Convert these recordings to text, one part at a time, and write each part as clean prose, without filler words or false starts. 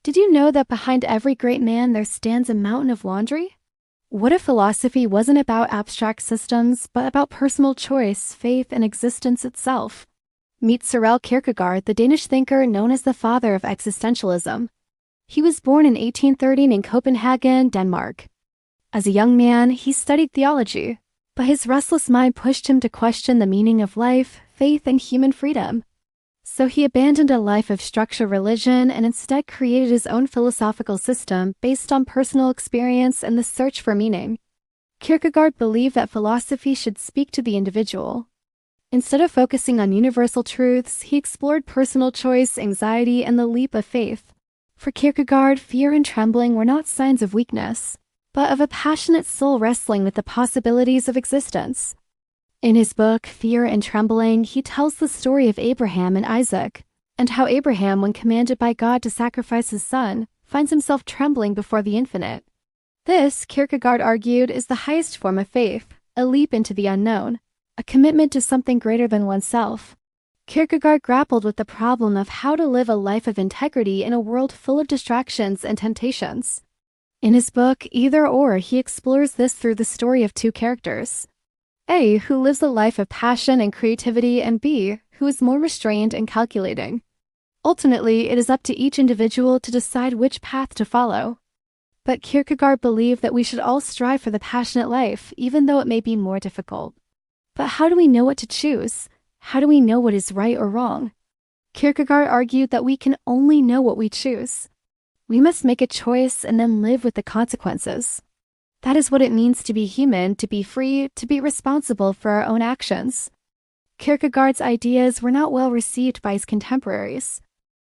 Did you know that behind every great man there stands a mountain of laundry? What if philosophy wasn't about abstract systems, but about personal choice, faith, and existence itself? Meet Søren Kierkegaard, the Danish thinker known as the father of existentialism. He was born in 1813 in Copenhagen, Denmark. As a young man, he studied theology, but his restless mind pushed him to question the meaning of life, faith, and human freedom. So he abandoned a life of structured religion and instead created his own philosophical system based on personal experience and the search for meaning. Kierkegaard believed that philosophy should speak to the individual. Instead of focusing on universal truths, he explored personal choice, anxiety, and the leap of faith. For Kierkegaard, fear and trembling were not signs of weakness, but of a passionate soul wrestling with the possibilities of existence. In his book, Fear and Trembling, he tells the story of Abraham and Isaac, and how Abraham, when commanded by God to sacrifice his son, finds himself trembling before the infinite. This, Kierkegaard argued, is the highest form of faith, a leap into the unknown, a commitment to something greater than oneself. Kierkegaard grappled with the problem of how to live a life of integrity in a world full of distractions and temptations. In his book, Either or, he explores this through the story of two characters. A, who lives a life of passion and creativity, and B, who is more restrained and calculating. Ultimately, it is up to each individual to decide which path to follow. But Kierkegaard believed that we should all strive for the passionate life, even though it may be more difficult. But how do we know what to choose? How do we know what is right or wrong? Kierkegaard argued that we can only know what we choose. We must make a choice and then live with the consequences. That is what it means to be human, to be free, to be responsible for our own actions. Kierkegaard's ideas were not well received by his contemporaries.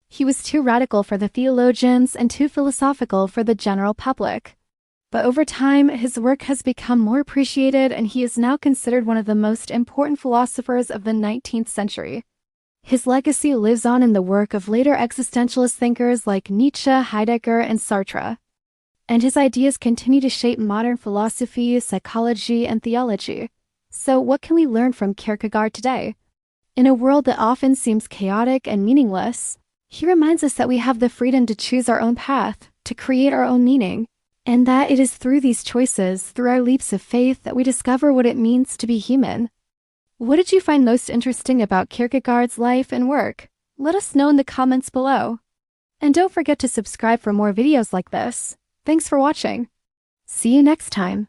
He was too radical for the theologians and too philosophical for the general public. But over time, his work has become more appreciated, and he is now considered one of the most important philosophers of the 19th century. His legacy lives on in the work of later existentialist thinkers like Nietzsche, Heidegger, and Sartre. And his ideas continue to shape modern philosophy, psychology, and theology. So what can we learn from Kierkegaard today? In a world that often seems chaotic and meaningless, he reminds us that we have the freedom to choose our own path, to create our own meaning, and that it is through these choices, through our leaps of faith, that we discover what it means to be human. What did you find most interesting about Kierkegaard's life and work? Let us know in the comments below. And don't forget to subscribe for more videos like this. Thanks for watching. See you next time.